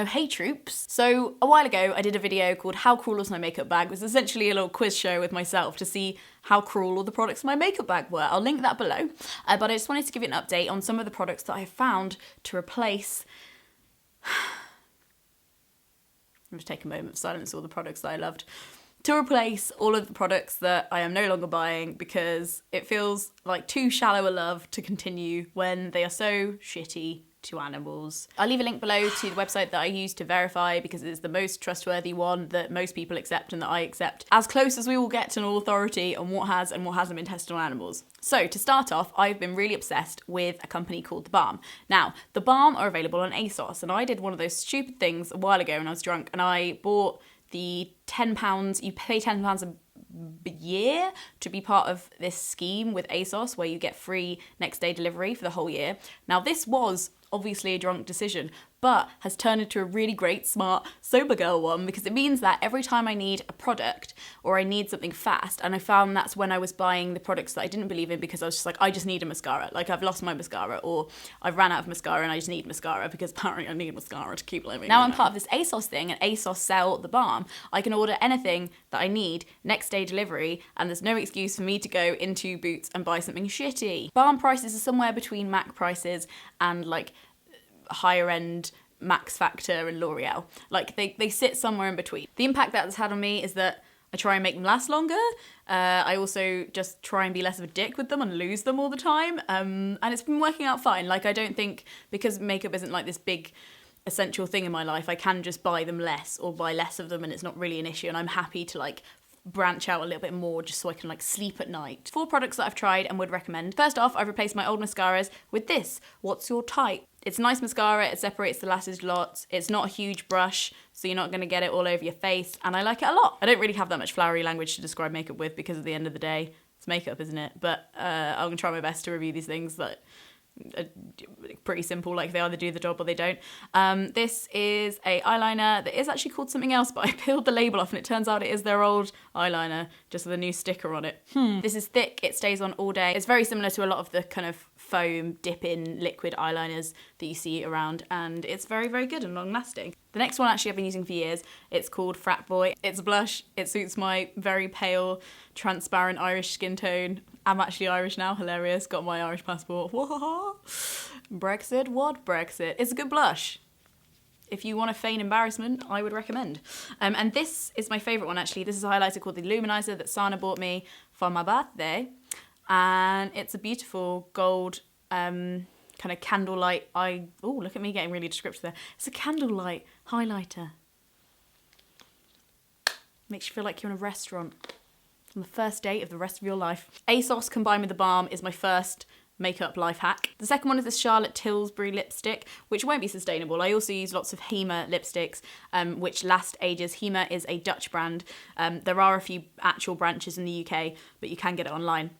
Oh, hey troops. So a while ago, I did a video called How Cruel Was My Makeup Bag? It was essentially a little quiz show with myself to see how cruel all the products in my makeup bag were. I'll link that below. But I just wanted to give you an update on some of the products that I found to replace... I'm just take a moment of silence, all the products that I loved. To replace all of the products that I am no longer buying because it feels like too shallow a love to continue when they are so shitty to animals. I'll leave a link below to the website that I use to verify because it is the most trustworthy one that most people accept and that I accept, as close as we will get to an authority on what has and what hasn't been tested on animals. So to start off, I've been really obsessed with a company called The Balm. Now, The Balm are available on ASOS, and I did one of those stupid things a while ago when I was drunk and I bought the £10, you pay £10 a year to be part of this scheme with ASOS where you get free next day delivery for the whole year. Now this was obviously a drunk decision, but has turned into a really great, smart, sober girl one because it means that every time I need a product or I need something fast, and I found that's when I was buying the products that I didn't believe in because I was just like, I just need a mascara. Like I've lost my mascara or I've ran out of mascara and I just need mascara because apparently I need mascara to keep living. Now I'm part of this ASOS thing and ASOS sell The Balm. I can order anything that I need, next day delivery, and there's no excuse for me to go into Boots and buy something shitty. Balm prices are somewhere between MAC prices and like higher end Max Factor and L'Oreal. Like they sit somewhere in between. The impact that has had on me is that I try and make them last longer. I also just try and be less of a dick with them and lose them all the time. And it's been working out fine. Like I don't think, because makeup isn't like this big essential thing in my life, I can just buy them less or buy less of them and it's not really an issue. And I'm happy to like branch out a little bit more just so I can like sleep at night. 4 products that I've tried and would recommend. First off, I've replaced my old mascaras with this, What's Your Type? It's a nice mascara, it separates the lashes lots, it's not a huge brush, so you're not going to get it all over your face, and I like it a lot. I don't really have that much flowery language to describe makeup with because at the end of the day, it's makeup, isn't it? But I'm going to try my best to review these things that are pretty simple, like they either do the job or they don't. This is a eyeliner that is actually called something else, but I peeled the label off and it turns out it is their old eyeliner, just with a new sticker on it. This is thick, it stays on all day. It's very similar to a lot of the kind of foam dip-in liquid eyeliners that you see around, and it's very, very good and long-lasting. The next one actually I've been using for years. It's called Frat Boy. It's a blush. It suits my very pale, transparent Irish skin tone. I'm actually Irish now, hilarious. Got my Irish passport. Brexit? What Brexit? It's a good blush. If you want to feign embarrassment, I would recommend. And this is my favourite one actually. This is a highlighter called the Luminizer that Sana bought me for my birthday. And it's a beautiful gold kind of candlelight eye. Oh, look at me getting really descriptive there. It's a candlelight highlighter. Makes you feel like you're in a restaurant on the first date of the rest of your life. ASOS combined with The Balm is my first makeup life hack. The second one is this Charlotte Tilbury lipstick, which won't be sustainable. I also use lots of Hema lipsticks, which last ages. Hema is a Dutch brand. There are a few actual branches in the UK, but you can get it online.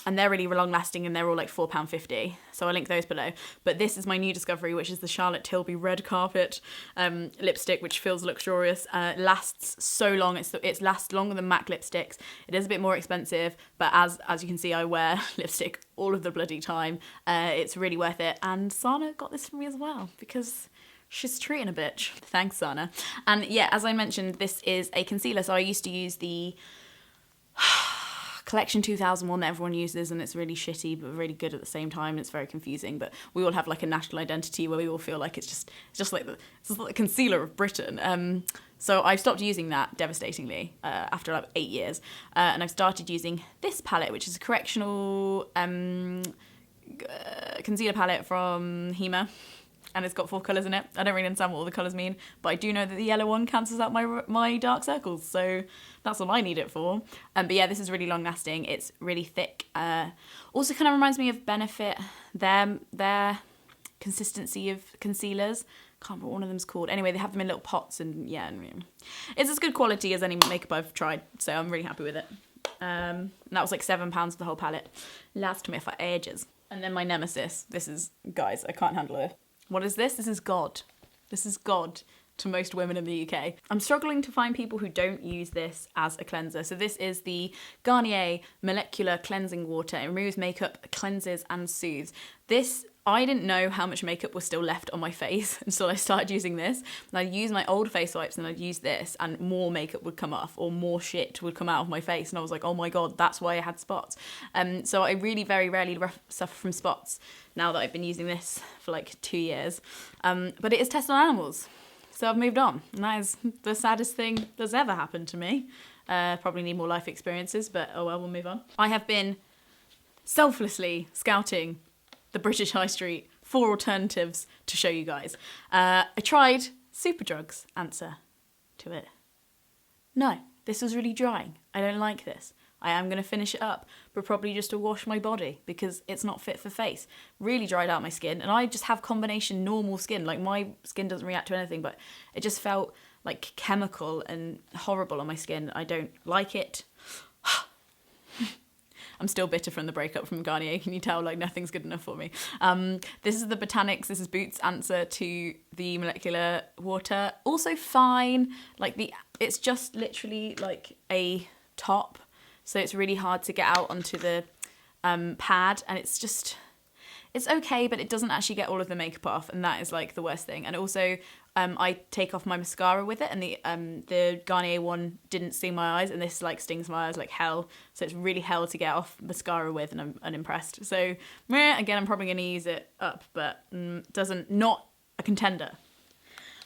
And they're really long lasting and they're all like £4.50. So I'll link those below. But this is my new discovery, which is the Charlotte Tilbury Red Carpet lipstick, which feels luxurious. Lasts so long. It lasts longer than MAC lipsticks. It is a bit more expensive, but as you can see, I wear lipstick all of the bloody time. It's really worth it. And Sana got this for me as well because she's treating a bitch. Thanks, Sana. And yeah, as I mentioned, this is a concealer. So I used to use the Collection 2001 that everyone uses, and it's really shitty but really good at the same time. It's very confusing, but we all have like a national identity where we all feel like it's just like the concealer of Britain. So I've stopped using that devastatingly after like 8 years, and I've started using this palette, which is a correctional concealer palette from Hema. And it's got 4 colours in it. I don't really understand what all the colours mean, but I do know that the yellow one cancels out my dark circles, so that's what I need it for. But yeah, this is really long lasting. It's really thick. Also kind of reminds me of Benefit, their consistency of concealers. Can't remember what one of them's called. Anyway, they have them in little pots, and yeah, it's as good quality as any makeup I've tried, so I'm really happy with it. And that was like £7 for the whole palette. Lasted me for ages. And then my nemesis. This is, guys, I can't handle it. What is this? This is God. This is God to most women in the UK. I'm struggling to find people who don't use this as a cleanser. So this is the Garnier Molecular Cleansing Water. It removes makeup, cleanses and soothes. This I didn't know how much makeup was still left on my face until I started using this. And I'd use my old face wipes and I'd use this and more makeup would come off or more shit would come out of my face. And I was like, oh my God, that's why I had spots. So I really very rarely suffer from spots now that I've been using this for like 2 years. But it is tested on animals. So I've moved on. And that is the saddest thing that's ever happened to me. Probably need more life experiences, but oh well, we'll move on. I have been selflessly scouting the British High Street for alternatives to show you guys. I tried Superdrug's answer to it. No, this was really drying. I don't like this. I am going to finish it up, but probably just to wash my body because it's not fit for face. Really dried out my skin, and I just have combination normal skin. Like, my skin doesn't react to anything, but it just felt like chemical and horrible on my skin. I don't like it. I'm still bitter from the breakup from Garnier. Can you tell? Like, nothing's good enough for me. This is the Botanics, this is Boots' answer to the Molecular Water. Also fine. Like, it's just literally like a top. So it's really hard to get out onto the pad. And it's okay, but it doesn't actually get all of the makeup off. And that is like the worst thing. And also, I take off my mascara with it, and the Garnier one didn't sting my eyes, and this like stings my eyes like hell. So it's really hell to get off mascara with, and I'm unimpressed. So again, I'm probably going to use it up, but not a contender.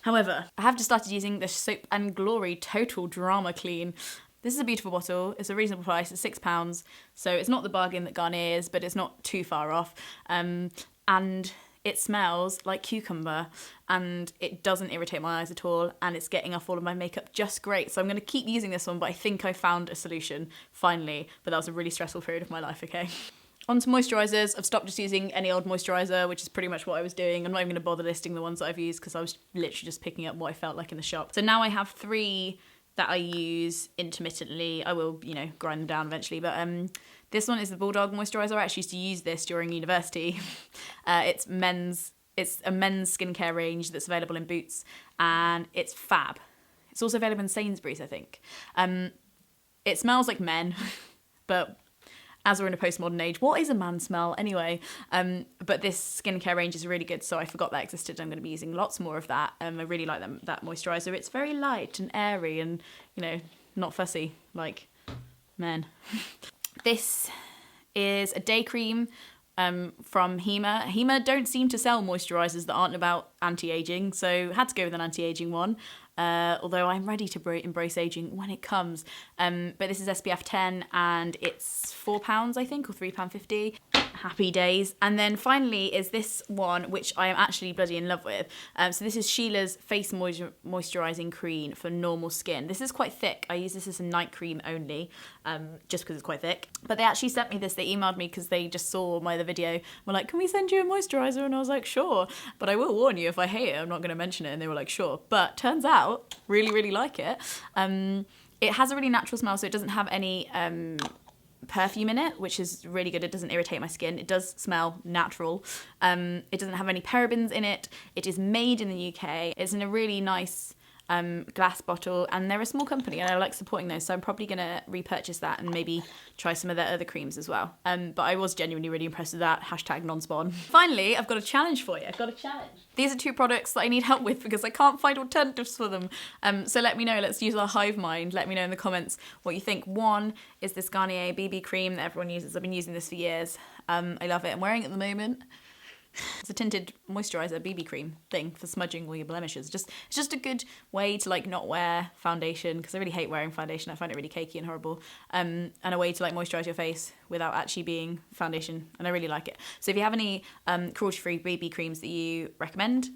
However, I have just started using the Soap and Glory Total Drama Clean. This is a beautiful bottle. It's a reasonable price. It's £6. So it's not the bargain that Garnier is, but it's not too far off. And it smells like cucumber, and it doesn't irritate my eyes at all, and it's getting off all of my makeup just great. So I'm going to keep using this one, but I think I found a solution finally. But that was a really stressful period of my life, okay? On to moisturisers. I've stopped just using any old moisturiser, which is pretty much what I was doing. I'm not even going to bother listing the ones that I've used because I was literally just picking up what I felt like in the shop. So now I have 3 that I use intermittently. I will, grind them down eventually, but this one is the Bulldog moisturiser. I actually used to use this during university. It's a men's skincare range that's available in Boots, and it's fab. It's also available in Sainsbury's, I think. It smells like men, but as we're in a postmodern age, what is a man smell anyway? But this skincare range is really good, so I forgot that existed. I'm going to be using lots more of that. I really like that moisturiser. It's very light and airy and, not fussy like men. This is a day cream from Hema. Hema don't seem to sell moisturisers that aren't about anti-aging, so had to go with an anti-aging one. Although I'm ready to embrace aging when it comes. But this is SPF 10 and it's £4, I think, or £3.50. Happy days. And then finally is this one, which I am actually bloody in love with. So this is Sheila's Face Moisturising Cream for normal skin. This is quite thick. I use this as a night cream only, just because it's quite thick. But they actually sent me this. They emailed me because they just saw my other video. Were like, can we send you a moisturiser? And I was like, sure. But I will warn you, if I hate it, I'm not going to mention it. And they were like, sure. But turns out, really, really like it. It has a really natural smell, so it doesn't have any perfume in it, which is really good. It doesn't irritate my skin. It does smell natural. It doesn't have any parabens in it. It is made in the UK. It's in a really nice glass bottle, and they're a small company and I like supporting those, so I'm probably going to repurchase that and maybe try some of their other creams as well. But I was genuinely really impressed with that. #non-spawn. Finally, I've got a challenge for you. I've got a challenge. These are 2 products that I need help with because I can't find alternatives for them. So let me know. Let's use our hive mind. Let me know in the comments what you think. One is this Garnier BB cream that everyone uses. I've been using this for years. I love it. I'm wearing it at the moment. It's a tinted moisturiser BB cream thing for smudging all your blemishes. It's just a good way to like not wear foundation, because I really hate wearing foundation. I find it really cakey and horrible. And a way to like moisturise your face without actually being foundation, and I really like it. So if you have any cruelty-free BB creams that you recommend,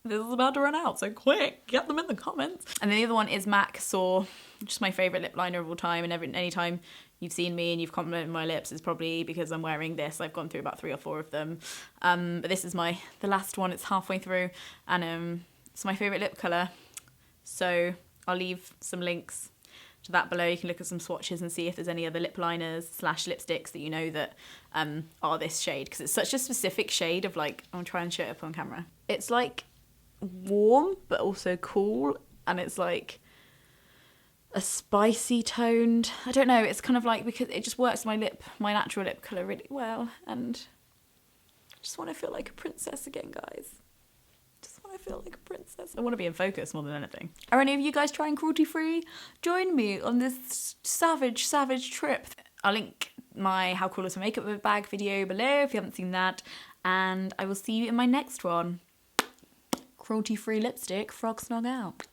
this is about to run out, so quick, get them in the comments. And then the other one is MAC Soar, just my favourite lip liner of all time, and anytime you've seen me and you've complimented my lips, it's probably because I'm wearing this. I've gone through about 3 or 4 of them. But this is the last one. It's halfway through, and it's my favourite lip colour. So I'll leave some links to that below. You can look at some swatches and see if there's any other lip liners / lipsticks that you know that are this shade, because it's such a specific shade of like, I'll try and show it up on camera. It's like warm but also cool, and it's like a spicy toned, I don't know, it's kind of like, because it just works my natural lip colour really well, and Just want to feel like a princess again, guys. Just want to feel like a princess. I want to be in focus more than anything. Are any of you guys trying cruelty-free? Join me on this savage trip. I'll link my How Cool Is My Makeup bag video below if you haven't seen that. And I will see you in my next one. Cruelty-free lipstick, frog snog out.